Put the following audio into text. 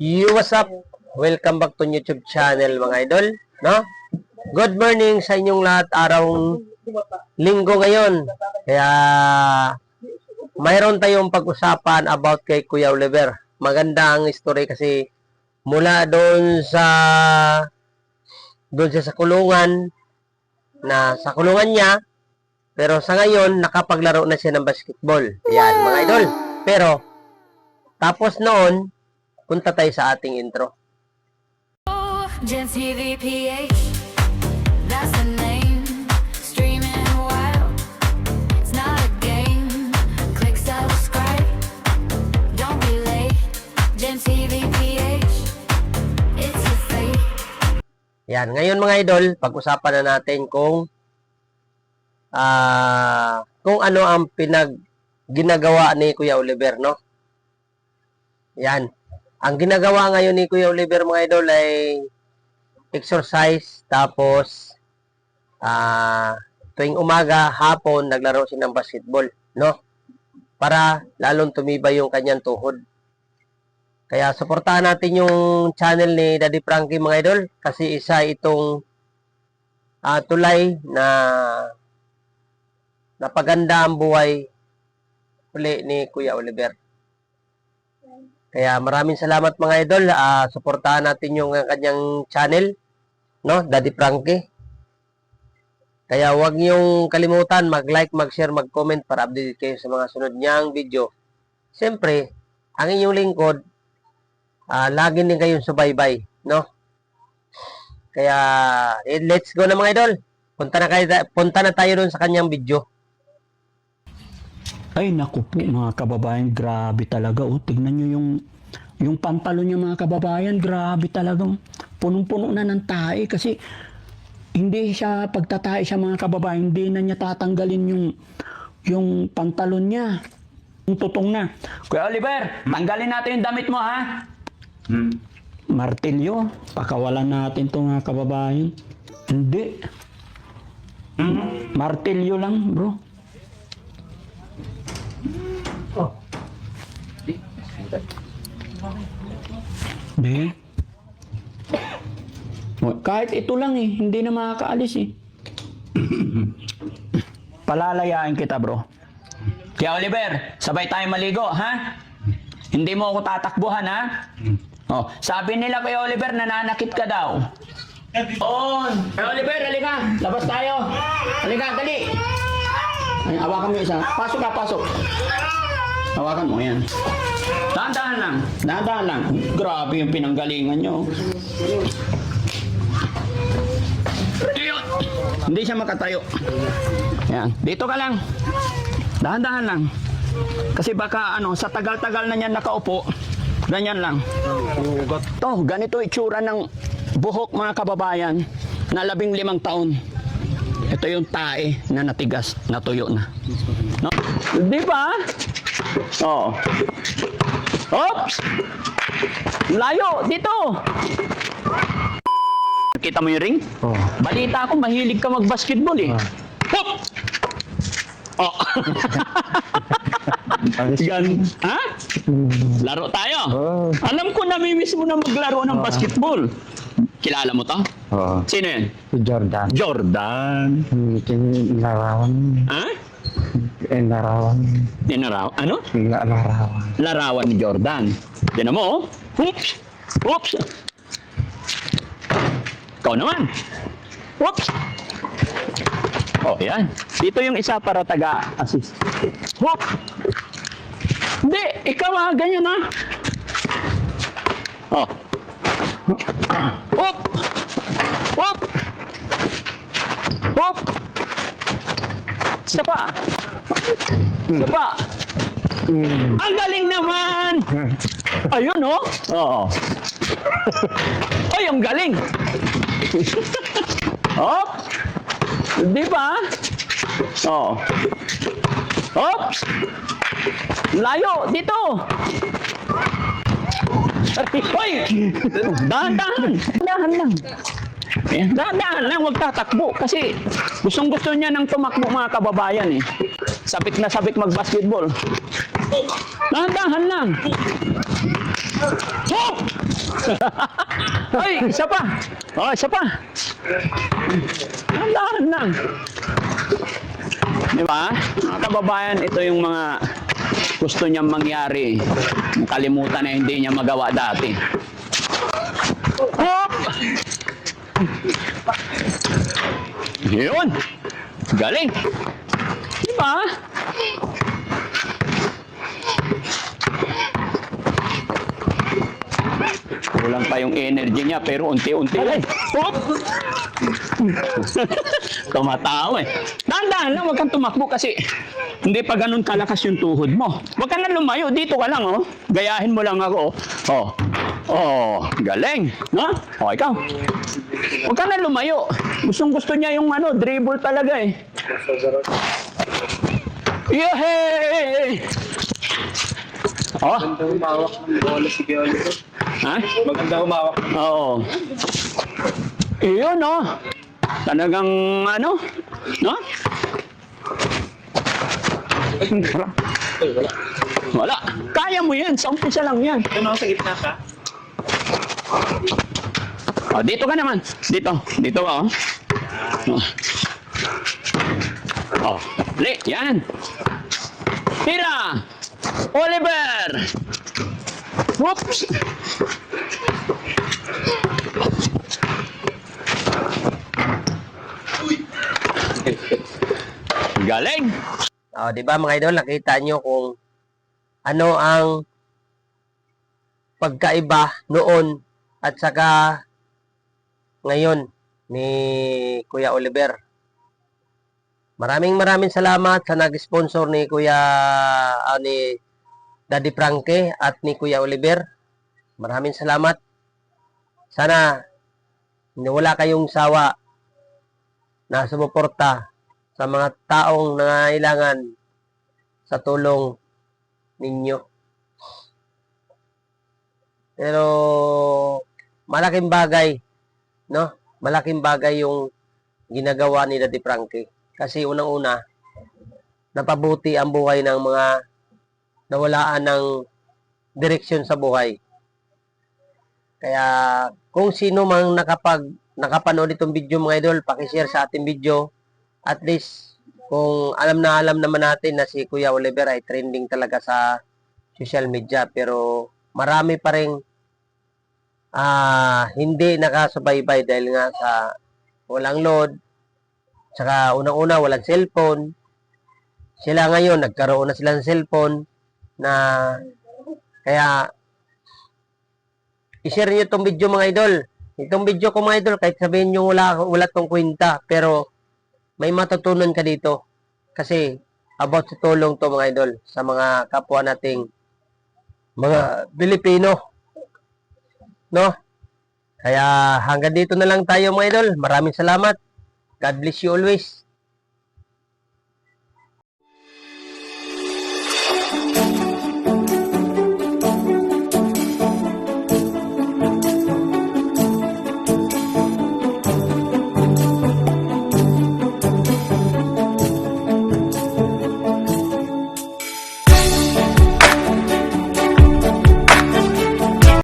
What's up? Welcome back to YouTube channel mga idol, no? Good morning sa inyong lahat, araw linggo ngayon. Kaya mayroon tayong pag-usapan about kay Kuya Oliver. Maganda ang story kasi mula doon siya sa kulungan sa kulungan niya, pero sa ngayon nakapaglaro na siya ng basketball. Yan mga idol. Pero tapos noon, punta tayo sa ating intro. Gen TV PH, that's the name. Streaming wild, it's not a game. Click subscribe, don't be late. Gen TV PH, it's your fate. Yan, ngayon mga idol, pag-usapan na natin kung ano ang ginagawa ni Kuya Oliver, no? Yan. Ang ginagawa ngayon ni Kuya Oliver mga idol ay exercise, tapos tuwing umaga, hapon, naglaro siya ng basketball, no? Para lalong tumibay yung kanyang tuhod. Kaya suportahan natin yung channel ni Daddy Frankie mga idol, kasi isa itong tulay na napaganda ang buhay uli ni Kuya Oliver. Kaya maraming salamat mga idol. Suportahan natin yung kanyang channel, no? Daddy Frankie. Kaya huwag niyong kalimutan mag-like, mag-share, mag-comment para update kayo sa mga sunod niyang video. Siyempre, ang inyong lingkod, lagi din kayong subaybay, no? Kaya let's go na mga idol. Punta na tayo doon sa kanyang video. Ay, naku po, mga kababayan, grabe talaga. Oh, tignan nyo yung pantalon niya, mga kababayan, grabe talaga. Punong-puno na ng tae kasi hindi siya, pagtatae siya, mga kababayan, hindi na niya tatanggalin yung pantalon niya. Yung tutong na. Kuya Oliver, tanggalin natin yung damit mo, ha? Martilyo, pakawalan natin to, mga kababayan. Hindi. Martilyo lang, bro. Be. Kahit ito lang hindi na makakaalis Palalayain kita, bro. Kaya Oliver, sabay tayo maligo, ha? Hindi mo ako tatakbuhan, ha? Oh, sabi nila kay Oliver, nananakit ka daw. On! Kay Oliver, halika. Labas tayo. Halika, dali. Ay, hawakan mo isa. Pasok ka, pasok. Hawakan mo, yan. Dahan-dahan lang. Dahan-dahan lang. Grabe yung pinanggalingan nyo. Hindi siya makatayo. Yan. Dito ka lang. Dahan-dahan lang. Kasi baka sa tagal-tagal na niyan nakaupo, ganyan lang. To, ganito itsura ng buhok, mga kababayan, na 15 taon. Ito yung tae na natigas, natuyo na. No? Di ba? Oo. Oops! Layo! Dito! Kita mo yung ring? Oh. Balita ko, mahilig ka mag-basketball Hop! Oh. Yan. Ha? Laro tayo. Alam ko, namimiss mo na maglaro ng basketball. Kilala mo to? Oo. Sino yan? Si Jordan. Jordan. Larawan. Ha? Larawan. Ano? Larawan. Larawan ni Jordan. Tinan mo, Oops! Oops! Ikaw naman. Oops! Oh, yan. Dito yung isa para taga-assist. Hop! Hindi, ikaw ganyan Oh. Hop! Hop! Hop! Isa pa. Isa pa. Ang galing naman! Ayun, Oo. Ay, ang galing! Hop! Di ba? Oo. Oops! Layo! Dito! Hoy! Dahan-dahan! Dahan lang. Dahan-dahan lang, huwag tatakbo. Kasi gustong-gusto niya ng tumakbo, mga kababayan Sabik na sabik mag-basketball. Dahan-dahan lang. Oh! Ay, isa pa. Oh, isa pa. Dahan lang. Di ba? Mga kababayan, ito yung mga gusto niyang mangyari. Kalimutan na hindi niya magawa dati. Hop! Yun. Galing. Di ba? Kulang pa yung energy niya pero unti-unti lang. Hop! Tumatawa eh. Dahan-dahan lang, huwag kang tumakbo kasi hindi pa ganun kalakas yung tuhod mo. Huwag ka na lumayo, dito ka lang oh. Gayahin mo lang ako. Oh. Oh, galing. No? Oh, ikaw. Huwag ka na lumayo. Gustong-gusto niya yung dribble talaga eh. Yehey! Oh. Maganda humawak ng bola si Oliver. Ha? Maganda humawak. Oo. Iyon, no? Talagang, no? Wala. Kaya mo yan. Sa umpisa lang yan. Ano sa gitna ka? Oh, dito ka naman. Dito. Dito ka, oh. Oh, li. Yan. Tira! Oliver! Whoops! Galing! Oh, di ba mga idol, nakita nyo kung ano ang pagkaiba noon at saka ngayon ni Kuya Oliver. Maraming salamat sa nag-sponsor ni Kuya ni Daddy Frankie at ni Kuya Oliver. Maraming salamat. Sana wala kayong sawa na sumuporta sa mga taong nangangailangan sa tulong ninyo. Pero malaking bagay, no? Malaking bagay yung ginagawa ni Daddy Frankie. Kasi unang-una, napabuti ang buhay ng mga nawalaan ng direksyon sa buhay. Kaya kung sino mang nakapanood itong video mga idol, pakishare sa ating video. At least, kung alam naman natin na si Kuya Oliver ay trending talaga sa social media. Pero marami pa rin hindi nakasubaybay dahil nga sa walang load. Tsaka unang-una walang cellphone. Sila ngayon nagkaroon na silang cellphone na kaya i-share niyo itong video mga idol. Itong video ko mga idol kahit sabihin niyo wala tong kwenta pero may matutunan ka dito. Kasi about sa tulong to mga idol sa mga kapwa nating mga Pilipino. No? Kaya hanggang dito na lang tayo mga idol. Maraming salamat. God bless you always.